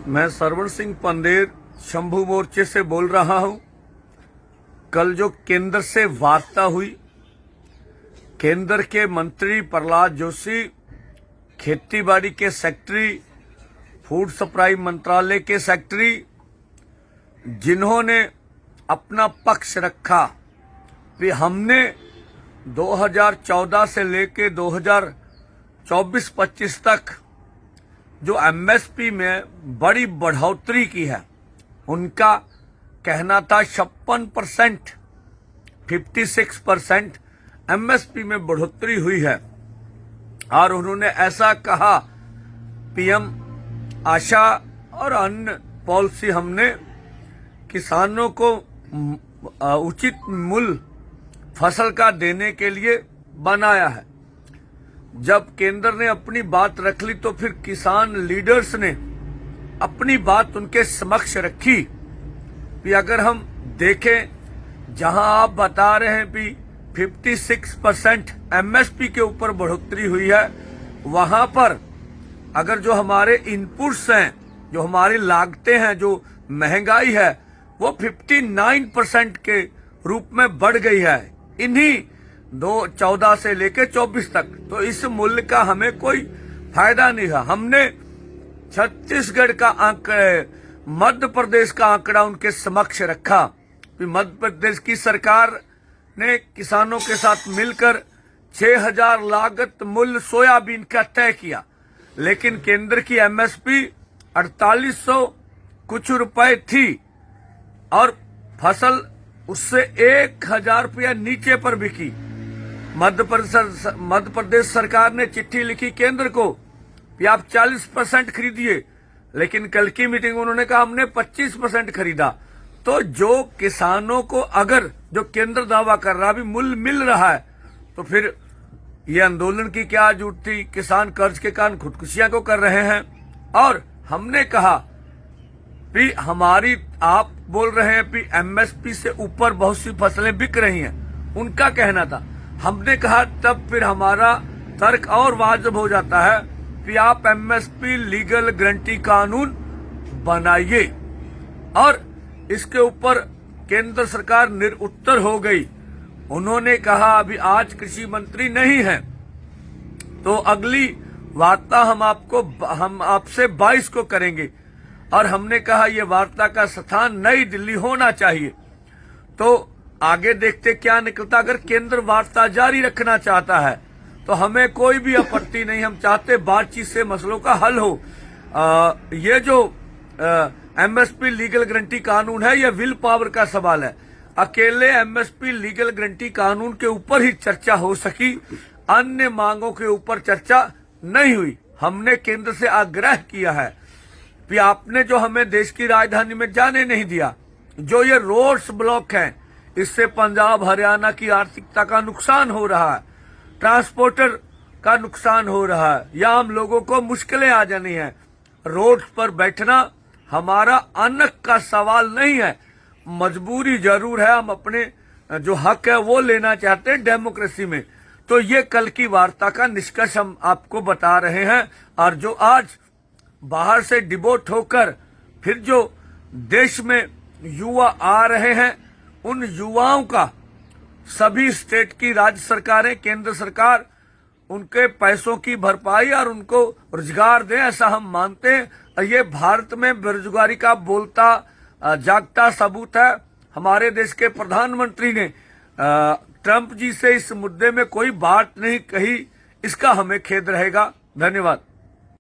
मैं सरवण सिंह पंदेर शंभू मोर्चे से बोल रहा हूं। कल जो केंद्र से वार्ता हुई, केंद्र के मंत्री प्रहलाद जोशी, खेतीबाड़ी के सेक्रेटरी, फूड सप्लाई मंत्रालय के सेक्रेटरी, जिन्होंने अपना पक्ष रखा कि हमने 2014 से लेके 2024-25 तक जो एमएसपी में बड़ी बढ़ोतरी की है, उनका कहना था 56%, 56% एमएसपी में बढ़ोतरी हुई है। और उन्होंने ऐसा कहा, पीएम आशा और अन्य पॉलिसी हमने किसानों को उचित मूल्य फसल का देने के लिए बनाया है। जब केंद्र ने अपनी बात रख ली तो फिर किसान लीडर्स ने अपनी बात उनके समक्ष रखी कि अगर हम देखें, जहां आप बता रहे हैं कि 56% एमएसपी के ऊपर बढ़ोतरी हुई है, वहां पर अगर जो हमारे इनपुट्स हैं, जो हमारी लागतें हैं, जो महंगाई है, वो 59% के रूप में बढ़ गई है इन्हीं 2014 से लेकर 24 तक। तो इस मूल्य का हमें कोई फायदा नहीं है। हमने छत्तीसगढ़ का आंकड़ा, मध्य प्रदेश का आंकड़ा उनके समक्ष रखा कि मध्य प्रदेश की सरकार ने किसानों के साथ मिलकर 6000 लागत मूल्य सोयाबीन का तय किया, लेकिन केंद्र की एमएसपी 4800 कुछ रुपए थी और फसल उससे 1000 रुपया नीचे पर बिकी। मध्य प्रदेश सरकार ने चिट्ठी लिखी केंद्र को कि आप 40% खरीदिए, लेकिन कल की मीटिंग उन्होंने कहा हमने 25% खरीदा। तो जो किसानों को अगर जो केंद्र दावा कर रहा भी मूल्य मिल रहा है, तो फिर ये आंदोलन की क्या जरूरत थी? किसान कर्ज के कारण खुदकुशियां को कर रहे हैं। और हमने कहा कि हमारी, आप बोल रहे हैं कि एमएसपी से ऊपर बहुत सी फसलें बिक रही हैं, उनका कहना था। हमने कहा तब फिर हमारा तर्क और वाजिब हो जाता है कि आप एमएसपी लीगल गारंटी कानून बनाइए। और इसके ऊपर केंद्र सरकार निरुत्तर हो गई। उन्होंने कहा अभी आज कृषि मंत्री नहीं है, तो अगली वार्ता हम आपसे 22 को करेंगे। और हमने कहा ये वार्ता का स्थान नई दिल्ली होना चाहिए। तो आगे देखते क्या निकलता। अगर केंद्र वार्ता जारी रखना चाहता है तो हमें कोई भी आपत्ति नहीं, हम चाहते बातचीत से मसलों का हल हो। ये जो एमएसपी लीगल गारंटी कानून है, यह विल पावर का सवाल है। अकेले एमएसपी लीगल गारंटी कानून के ऊपर ही चर्चा हो सकी, अन्य मांगों के ऊपर चर्चा नहीं हुई। हमने केंद्र से आग्रह किया है कि आपने जो हमें देश की राजधानी में जाने नहीं दिया, जो ये रोड्स ब्लॉक हैं, इससे पंजाब हरियाणा की आर्थिकता का नुकसान हो रहा है, ट्रांसपोर्टर का नुकसान हो रहा है, या आम लोगों को मुश्किलें आ जानी है। रोड पर बैठना हमारा अन्न का सवाल नहीं है, मजबूरी जरूर है। हम अपने जो हक है वो लेना चाहते हैं डेमोक्रेसी में। तो ये कल की वार्ता का निष्कर्ष हम आपको बता रहे हैं। और जो आज बाहर से डिबोट होकर फिर जो देश में युवा आ रहे हैं, उन युवाओं का सभी स्टेट की राज्य सरकारें, केंद्र सरकार उनके पैसों की भरपाई और उनको रोजगार दें, ऐसा हम मानते हैं। ये भारत में बेरोजगारी का बोलता जागता सबूत है। हमारे देश के प्रधानमंत्री ने ट्रंप जी से इस मुद्दे में कोई बात नहीं कही, इसका हमें खेद रहेगा। धन्यवाद।